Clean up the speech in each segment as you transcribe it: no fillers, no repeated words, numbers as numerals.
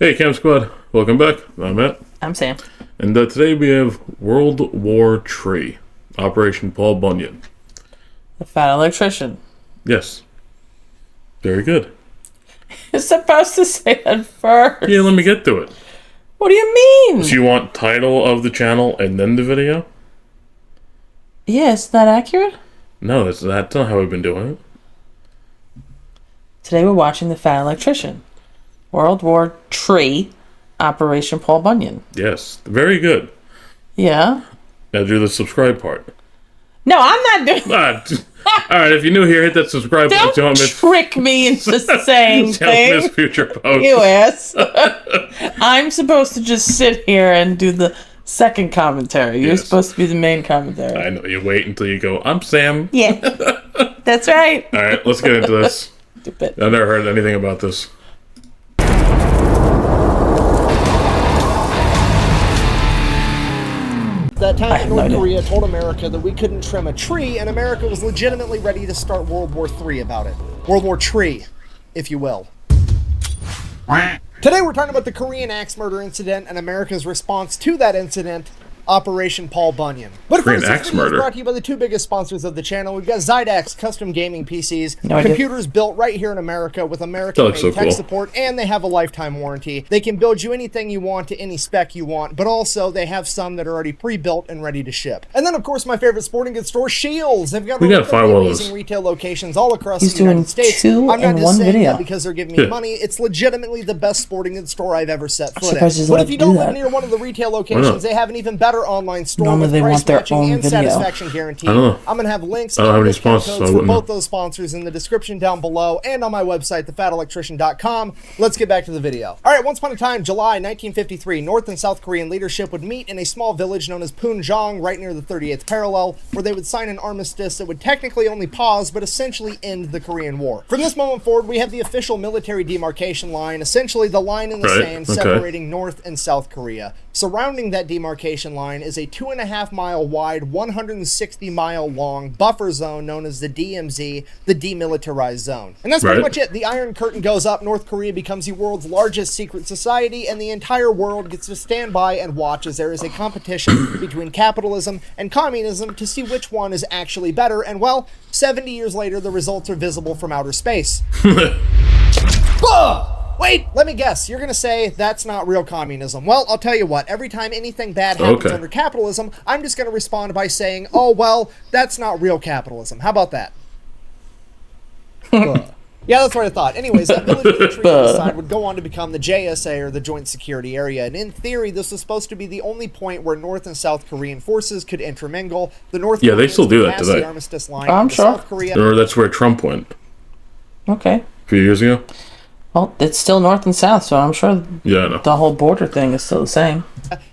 Hey, Camp Squad. Welcome back. I'm Matt. I'm Sam. And today we have World War III, Operation Paul Bunyan. The Fat Electrician. Yes. Very good. You're supposed to say that first. Yeah, let me get to it. What do you mean? So you want title of the channel and then the video? Yeah, is that accurate? No, that's not how we've been doing it. Today we're watching The Fat Electrician. World War III, Operation Paul Bunyan. Yes. Very good. Yeah? Now do the subscribe part. No, I'm not doing Alright, if you're new here, hit that subscribe button. Don't trick me into saying Don't miss things. future posts. You ass. I'm supposed to just sit here and do the second commentary. You're Yes. supposed to be the main commentary. I know, you wait until you go, I'm Sam. Yeah. That's right. Alright, let's get into this. Stupid. I've never heard anything about this. That time I have no North idea. Korea told America that we couldn't trim a tree, and America was legitimately ready to start World War III about it. World War III, if you will. Today we're talking about the Korean axe murder incident and America's response to that incident, Operation Paul Bunyan. But Korean first, axe this video is murder. brought to you by the two biggest sponsors of the channel. We've got Zydax custom gaming PCs, No idea. computers built right here in America with American-made That looks so tech cool. support, and they have a lifetime warranty. They can build you anything you want to any spec you want, but also they have some that are already pre-built and ready to ship. And then, of course, my favorite sporting goods store, Shields. They've got We gotta find one of amazing those. retail locations all across He's the United doing States. two I'm not in just one saying video. that because they're giving me money. It's legitimately the best sporting goods store I've ever set foot in. surprised he's But allowed if you to don't do live that. near one of the retail not? locations, they have an even better online store Normally with they price want their matching own and video. satisfaction guarantee. I don't know. I'm going to have links I don't and have any discount sponsors, so I codes for wouldn't know. both those sponsors in the description down below and on my website, thefatelectrician.com. Let's get back to the video. All right, once upon a time, July 1953, North and South Korean leadership would meet in a small village known as Punjong, right near the 38th parallel, where they would sign an armistice that would technically only pause, but essentially end the Korean War. From this moment forward, we have the official military demarcation line, essentially the line in the Right, sand okay. separating North and South Korea. Surrounding that demarcation line is a 2.5 mile wide, 160 mile long buffer zone known as the DMZ, the Demilitarized Zone. And that's pretty Right. much it. The Iron Curtain goes up, North Korea becomes the world's largest secret society, and the entire world gets to stand by and watch as there is a competition between capitalism and communism to see which one is actually better. And well, 70 years later, the results are visible from outer space. Wait, let me guess. You're going to say that's not real communism. Well, I'll tell you what. Every time anything bad happens Okay. under capitalism, I'm just going to respond by saying, oh, well, that's not real capitalism. How about that? Yeah, that's what I thought. Anyways, that village with the tree on the side would go on to become the JSA, or the Joint Security Area. And in theory, this was supposed to be the only point where North and South Korean forces could intermingle. The North Yeah, they Koreans still do would that pass today. the armistice line I'm into sure. South Korea. Or that's where Trump went Okay. a few years ago. Well, it's still North and South, so I'm sure Yeah, I know. the whole border thing is still the same.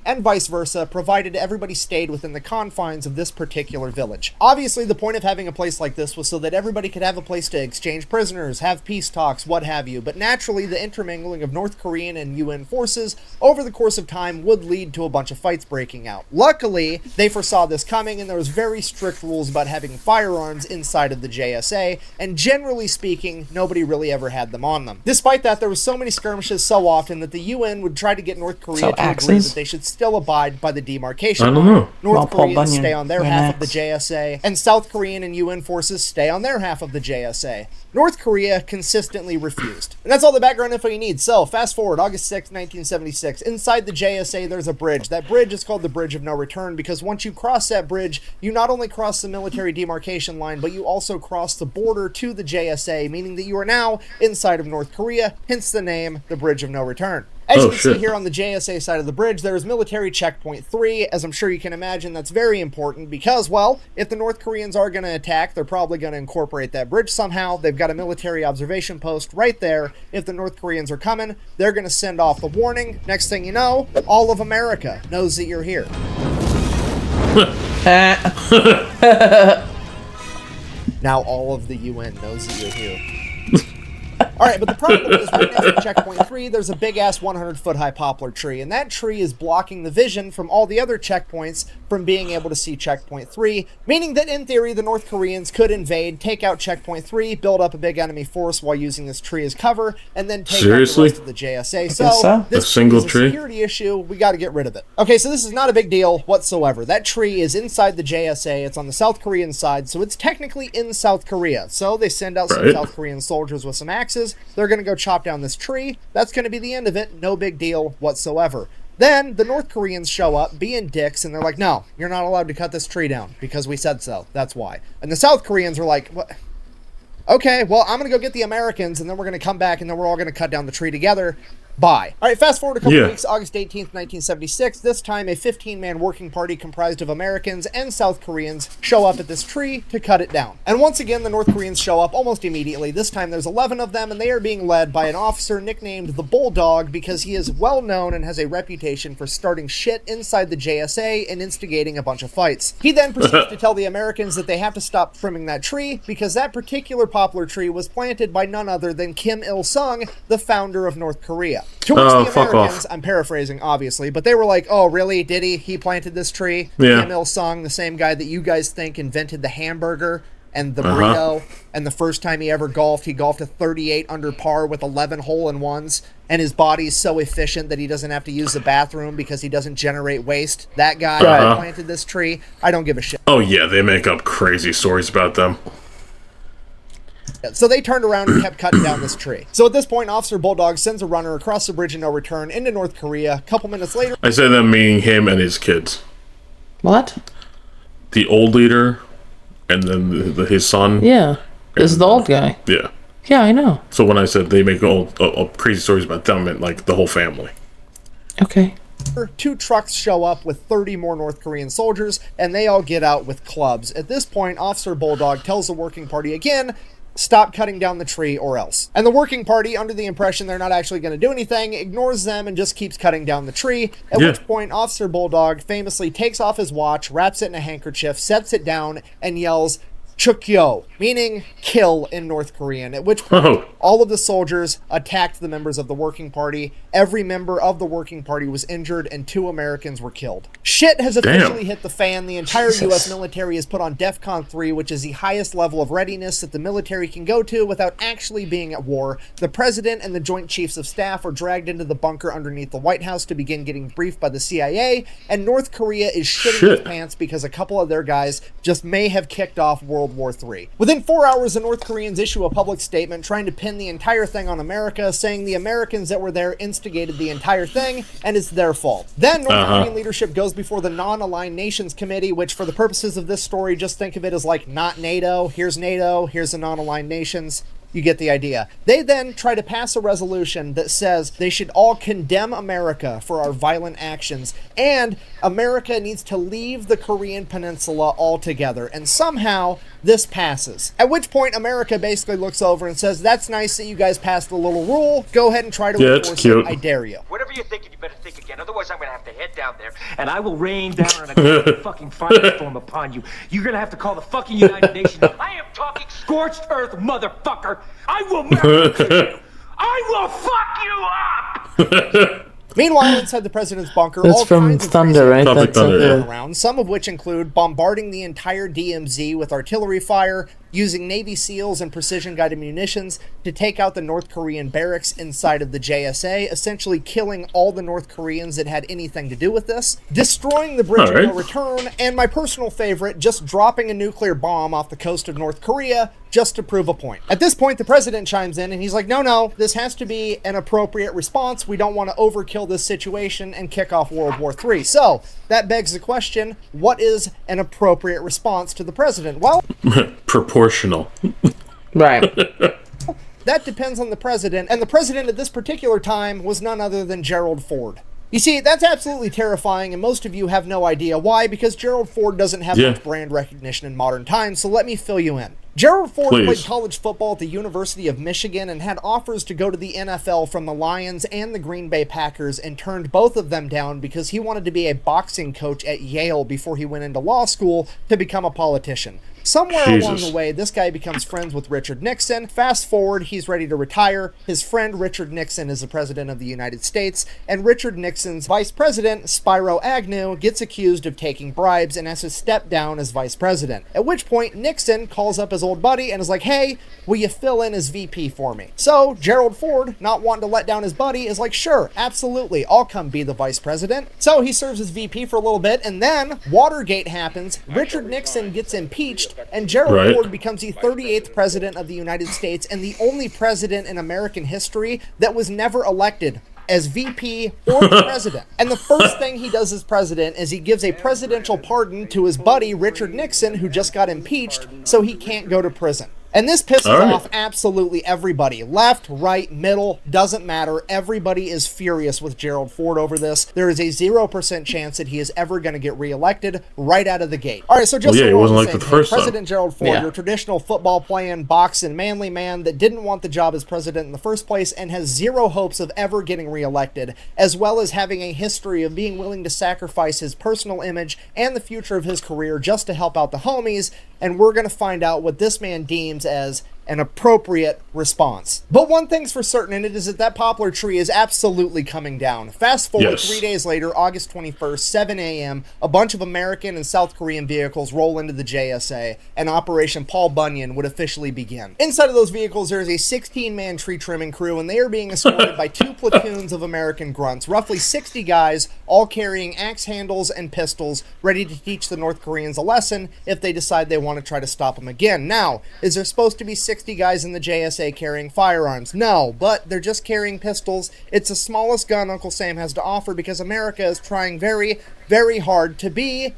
And vice versa, provided everybody stayed within the confines of this particular village. Obviously, the point of having a place like this was so that everybody could have a place to exchange prisoners, have peace talks, what have you. But naturally, the intermingling of North Korean and UN forces over the course of time would lead to a bunch of fights breaking out. Luckily, they foresaw this coming, and there was very strict rules about having firearms inside of the JSA, and generally speaking, nobody really ever had them on them. Despite that, there was so many skirmishes so often that the UN would try to get North Korea So to agree axes? that they should still abide by the demarcation I don't line. know. North Well, Paul Koreans Bunyan stay on their ran half of the axe. JSA, and South Korean and UN forces stay on their half of the JSA. North Korea consistently refused. And that's all the background info you need. So, fast forward, August 6, 1976. Inside the JSA, there's a bridge. That bridge is called the Bridge of No Return because once you cross that bridge, you not only cross the military demarcation line, but you also cross the border to the JSA, meaning that you are now inside of North Korea, hence the name, the Bridge of No Return. As you can see here on the JSA side of the bridge, there is military checkpoint 3. As I'm sure you can imagine, that's very important because, well, if the North Koreans are going to attack, they're probably going to incorporate that bridge somehow. They've got a military observation post right there. If the North Koreans are coming, they're going to send off the warning. Next thing you know, all of America knows that you're here. Now all of the UN knows that you're here. All right, but the problem is right next to checkpoint 3, there's a big-ass 100-foot-high poplar tree, and that tree is blocking the vision from all the other checkpoints from being able to see checkpoint 3, meaning that in theory the North Koreans could invade, take out checkpoint 3, build up a big enemy force while using this tree as cover, and then take out the rest of the JSA. So this single is a security issue. We got to get rid of it. Okay, so this is not a big deal whatsoever. That tree is inside the JSA. It's on the South Korean side, so it's technically in South Korea. So they send out some South Korean soldiers with some axes. They're going to go chop down this tree. That's going to be the end of it. No big deal whatsoever. Then the North Koreans show up being dicks, and they're like, no, you're not allowed to cut this tree down because we said so. That's why. And the South Koreans are like, what? Okay, well, I'm going to go get the Americans, and then we're going to come back, and then we're all going to cut down the tree together. Bye. All right, fast forward a couple weeks, August 18th, 1976. This time, a 15-man working party comprised of Americans and South Koreans show up at this tree to cut it down. And once again, the North Koreans show up almost immediately. This time, there's 11 of them, and they are being led by an officer nicknamed the Bulldog because he is well known and has a reputation for starting shit inside the JSA and instigating a bunch of fights. He then proceeds to tell the Americans that they have to stop trimming that tree because that particular poplar tree was planted by none other than Kim Il-sung, the founder of North Korea. To which the Americans, I'm paraphrasing, obviously, but they were like, oh, really? Did he? He planted this tree? Yeah. Kim Il-sung, the same guy that you guys think invented the hamburger and the burrito, and the first time he ever golfed, he golfed a 38 under par with 11 hole-in-ones, and his body's so efficient that he doesn't have to use the bathroom because he doesn't generate waste. That guy planted this tree. I don't give a shit. Oh, yeah, they make up crazy stories about them. So they turned around and kept cutting down this tree. So at this point, Officer Bulldog sends a runner across the bridge of no return into North Korea. A couple minutes later... I say them meaning him and his kids. What? The old leader, and then his son. Yeah. This is the old guy. Yeah. Yeah, I know. So when I said they make all crazy stories about them, I meant like the whole family. Okay. 2 trucks show up with 30 more North Korean soldiers, and they all get out with clubs. At this point, Officer Bulldog tells the working party again, stop cutting down the tree or else. And the working party, under the impression they're not actually going to do anything, ignores them and just keeps cutting down the tree, at which point Officer Bulldog famously takes off his watch, wraps it in a handkerchief, sets it down, and yells, Chukyo, meaning kill in North Korean, at which point all of the soldiers attacked the members of the working party. Every member of the working party was injured, and 2 Americans were killed. Shit has officially hit the fan. The entire U.S. military is put on DEFCON 3, which is the highest level of readiness that the military can go to without actually being at war. The president and the Joint Chiefs of Staff are dragged into the bunker underneath the White House to begin getting briefed by the CIA, and North Korea is shitting its pants because a couple of their guys just may have kicked off World War III. Within 4 hours, the North Koreans issue a public statement trying to pin the entire thing on America, saying the Americans that were there instigated the entire thing, and it's their fault. Then North Korean leadership goes before the Non-Aligned Nations Committee, which for the purposes of this story, just think of it as like not NATO, here's the Non-Aligned Nations. You get the idea. They then try to pass a resolution that says they should all condemn America for our violent actions, and America needs to leave the Korean Peninsula altogether, and somehow this passes. At which point America basically looks over and says, that's nice that you guys passed a little rule. Go ahead and try to enforce it. I dare you. Whatever you're thinking, you better think again. Otherwise, I'm going to have to head down there, and I will rain down on a fucking firestorm upon you. You're going to have to call the fucking United Nations. I am talking scorched earth, motherfucker. I will murder you. I will fuck you up. Meanwhile, inside the president's bunker, that's all from kinds of Thunder, right? That's Thunder, around, some of which include bombarding the entire DMZ with artillery fire, using Navy SEALs and precision-guided munitions to take out the North Korean barracks inside of the JSA, essentially killing all the North Koreans that had anything to do with this, destroying the bridge of no return, and my personal favorite, just dropping a nuclear bomb off the coast of North Korea just to prove a point. At this point, the president chimes in and he's like, no, this has to be an appropriate response. We don't want to overkill this situation and kick off World War III. So that begs the question, what is an appropriate response to the president? Well, proportional. Right. That depends on the president, and the president at this particular time was none other than Gerald Ford. You see, that's absolutely terrifying, and most of you have no idea why, because Gerald Ford doesn't have much brand recognition in modern times, so let me fill you in. Gerald Ford played college football at the University of Michigan and had offers to go to the NFL from the Lions and the Green Bay Packers, and turned both of them down because he wanted to be a boxing coach at Yale before he went into law school to become a politician. Somewhere along Jesus. the way, this guy becomes friends with Richard Nixon. Fast forward, he's ready to retire. His friend Richard Nixon is the president of the United States, and Richard Nixon's vice president, Spiro Agnew, gets accused of taking bribes and has to step down as vice president. At which point, Nixon calls up his old buddy and is like, hey, will you fill in as VP for me? So, Gerald Ford, not wanting to let down his buddy, is like, sure, absolutely, I'll come be the vice president. So he serves as VP for a little bit, and then Watergate happens, Richard Nixon gets impeached, and Gerald Ford becomes the 38th president of the United States and the only president in American history that was never elected as VP or president. And the first thing he does as president is he gives a presidential pardon to his buddy Richard Nixon, who just got impeached, so he can't go to prison. And this pisses off absolutely everybody. Left, right, middle, doesn't matter. Everybody is furious with Gerald Ford over this. There is a 0% chance that he is ever going to get reelected right out of the gate. All right, so just he wasn't like the first time. President Gerald Ford, your traditional football playing, boxing, manly man that didn't want the job as president in the first place and has zero hopes of ever getting reelected, as well as having a history of being willing to sacrifice his personal image and the future of his career just to help out the homies. And we're going to find out what this man deems as an appropriate response. But one thing's for certain, and it is that poplar tree is absolutely coming down. Fast forward 3 days later, August 21st, 7 a.m., a bunch of American and South Korean vehicles roll into the JSA, and Operation Paul Bunyan would officially begin. Inside of those vehicles, there is a 16-man tree trimming crew, and they are being escorted by 2 platoons of American grunts, roughly 60 guys, all carrying axe handles and pistols, ready to teach the North Koreans a lesson if they decide they want to try to stop them again. Now, is there supposed to be 60 guys in the JSA carrying firearms? No, but they're just carrying pistols. It's the smallest gun Uncle Sam has to offer because America is trying very, very hard to be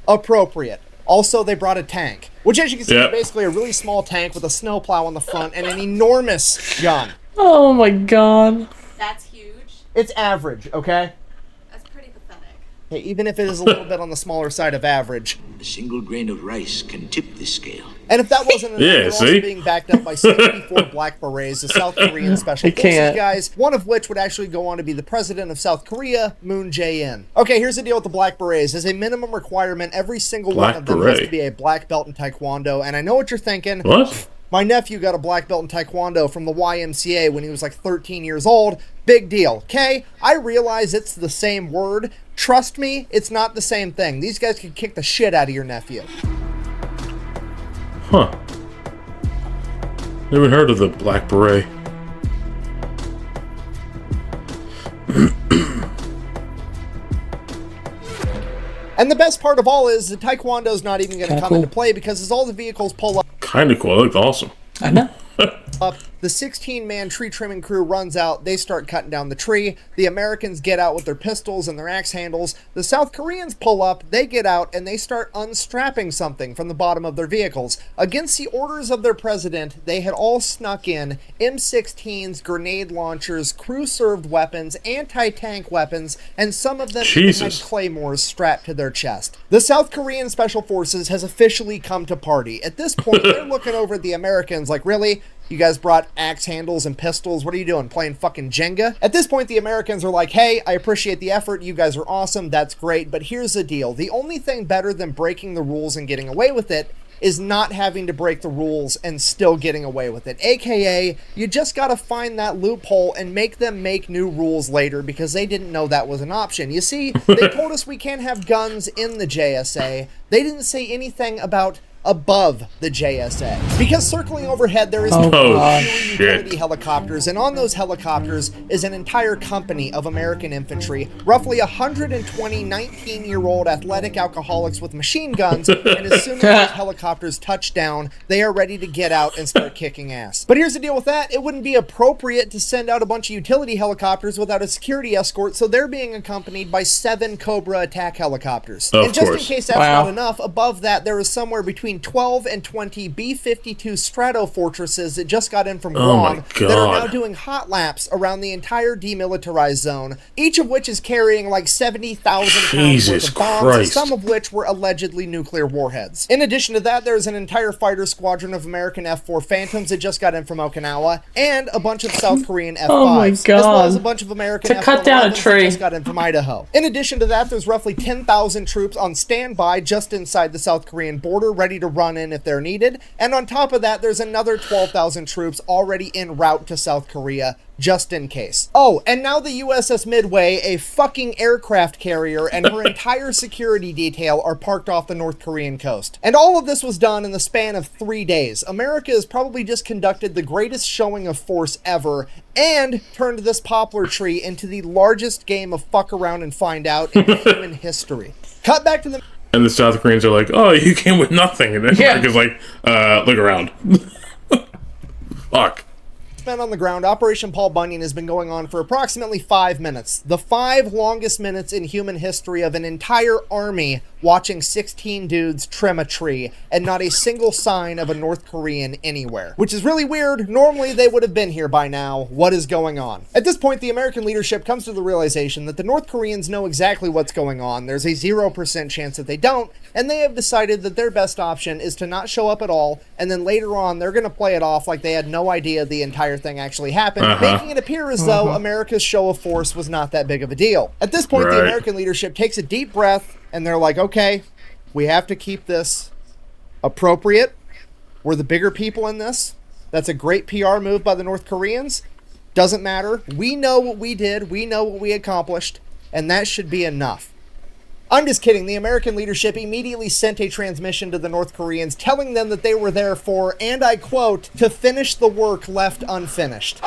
appropriate. Also, they brought a tank, which as you can see is basically a really small tank with a snowplow on the front and an enormous gun. Oh my god. That's huge. It's average, okay? That's pretty pathetic. Hey, even if it is a little bit on the smaller side of average. A single grain of rice can tip this scale. And if that wasn't enough, they're also being backed up by 74 Black Berets, the South Korean Special Forces guys, one of which would actually go on to be the president of South Korea, Moon Jae-in. Okay, here's the deal with the Black Berets. As a minimum requirement, every single one of them has to be a black belt in Taekwondo. And I know what you're thinking. What? My nephew got a black belt in Taekwondo from the YMCA when he was like 13 years old. Big deal, okay? I realize it's the same word. Trust me, it's not the same thing. These guys could kick the shit out of your nephew. Huh. Never heard of the Black Beret. And the best part of all is the Taekwondo's not even going to come into play because as all the vehicles pull up, Kinda cool. It looked awesome. I know. the 16-man tree trimming crew runs out. They start cutting down the tree. The Americans get out with their pistols and their axe handles. The South Koreans pull up. They get out and they start unstrapping something from the bottom of their vehicles. Against the orders of their president, they had all snuck in M16s, grenade launchers, crew-served weapons, anti-tank weapons, and some of them even had claymores strapped to their chest. The South Korean Special Forces has officially come to party. At this point, they're looking over at the Americans like, really? You guys brought axe handles and pistols. What are you doing? Playing fucking Jenga? At this point, the Americans are like, hey, I appreciate the effort. You guys are awesome. That's great. But here's the deal. The only thing better than breaking the rules and getting away with it is not having to break the rules and still getting away with it. AKA, you just gotta find that loophole and make them make new rules later because they didn't know that was an option. You see, they told us we can't have guns in the JSA. They didn't say anything about above the JSA. Because circling overhead, there is utility helicopters, and on those helicopters is an entire company of American infantry, roughly 120 19-year-old athletic alcoholics with machine guns, and as soon as those helicopters touch down, they are ready to get out and start kicking ass. But here's the deal with that. It wouldn't be appropriate to send out a bunch of utility helicopters without a security escort, so they're being accompanied by 7 Cobra attack helicopters. And just in case that's not enough, above that there is somewhere between 12 and 20 B-52 Strato Fortresses that just got in from Guam that are now doing hot laps around the entire demilitarized zone, each of which is carrying like 70,000 pounds worth of bombs, some of which were allegedly nuclear warheads. In addition to that, there's an entire fighter squadron of American F-4 Phantoms that just got in from Okinawa, and a bunch of South Korean F-5s, as well as a bunch of American F-4 that just got in from Idaho. In addition to that, there's roughly 10,000 troops on standby just inside the South Korean border, ready to run in if they're needed. And on top of that, there's another 12,000 troops already en route to South Korea, just in case. Oh, and now the USS Midway, a fucking aircraft carrier, and her entire security detail are parked off the North Korean coast. And all of this was done in the span of 3 days. America has probably just conducted the greatest showing of force ever, and turned this poplar tree into the largest game of fuck around and find out in human history. Cut back to the... And the South Koreans are like, oh, you came with nothing. And then America's like, look around. Fuck. Spent on the ground, Operation Paul Bunyan has been going on for approximately 5 minutes. The 5 longest minutes in human history of an entire army watching 16 dudes trim a tree, and not a single sign of a North Korean anywhere. Which is really weird. Normally they would have been here by now. What is going on? At this point, the American leadership comes to the realization that the North Koreans know exactly what's going on. There's a 0% chance that they don't, and they have decided that their best option is to not show up at all, and then later on they're going to play it off like they had no idea the entire thing actually happened, making it appear as though America's show of force was not that big of a deal. At this point, the American leadership takes a deep breath, and they're like, okay, we have to keep this appropriate. We're the bigger people in this. That's a great PR move by the North Koreans. Doesn't matter. We know what we did. We know what we accomplished, and that should be enough. I'm just kidding. The American leadership immediately sent a transmission to the North Koreans telling them that they were there for, and I quote, to finish the work left unfinished.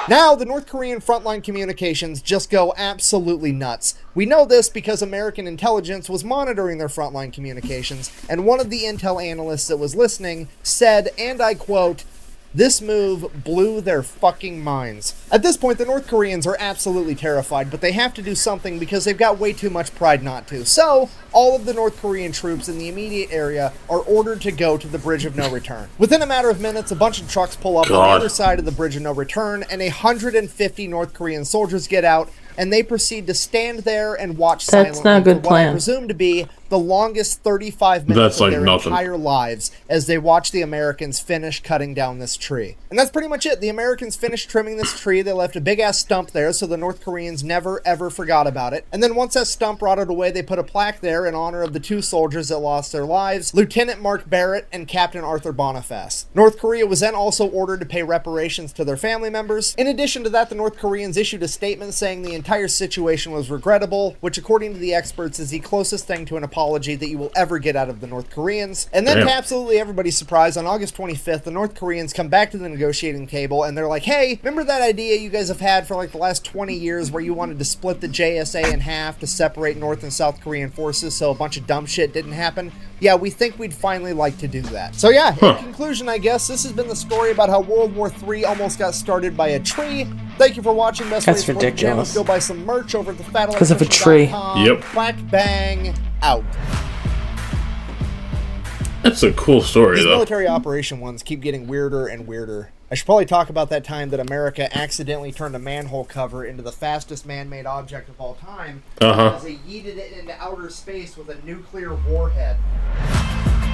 Now, the North Korean frontline communications just go absolutely nuts. We know this because American intelligence was monitoring their frontline communications, and one of the intel analysts that was listening said, and I quote, "This move blew their fucking minds." At this point, the North Koreans are absolutely terrified, but they have to do something because they've got way too much pride not to. So, all of the North Korean troops in the immediate area are ordered to go to the Bridge of No Return. Within a matter of minutes, a bunch of trucks pull up on the other side of the Bridge of No Return, and 150 North Korean soldiers get out, and they proceed to stand there and watch silently That's not a good for what I plan. presume to be the longest 35 minutes of their entire lives as they watch the Americans finish cutting down this tree. And that's pretty much it. The Americans finished trimming this tree. They left a big-ass stump there, so the North Koreans never, ever forgot about it. And then once that stump rotted away, they put a plaque there in honor of the 2 soldiers that lost their lives, Lieutenant Mark Barrett and Captain Arthur Boniface. North Korea was then also ordered to pay reparations to their family members. In addition to that, the North Koreans issued a statement saying the entire situation was regrettable, which according to the experts is the closest thing to an apology that you will ever get out of the North Koreans. And then to absolutely everybody's surprise, on August 25th, the North Koreans come back to the negotiating table and they're like, hey, remember that idea you guys have had for like the last 20 years where you wanted to split the JSA in half to separate North and South Korean forces so a bunch of dumb shit didn't happen? Yeah, we think we'd finally like to do that. So yeah, in conclusion, I guess, this has been the story about how World War III almost got started by a tree. Thank you for watching. Best way to support the channel is go buy some merch over at the Fat Because of a tree. Yep. Black bang out. That's a cool story, These though. military operation ones keep getting weirder and weirder. I should probably talk about that time that America accidentally turned a manhole cover into the fastest man-made object of all time because they yeeted it into outer space with a nuclear warhead.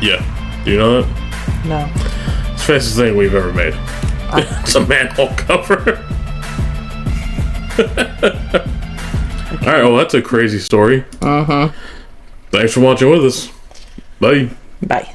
Yeah. Do you know that? No. It's the fastest thing we've ever made. It's a manhole cover. Alright, well, that's a crazy story. Thanks for watching with us. Bye. Bye.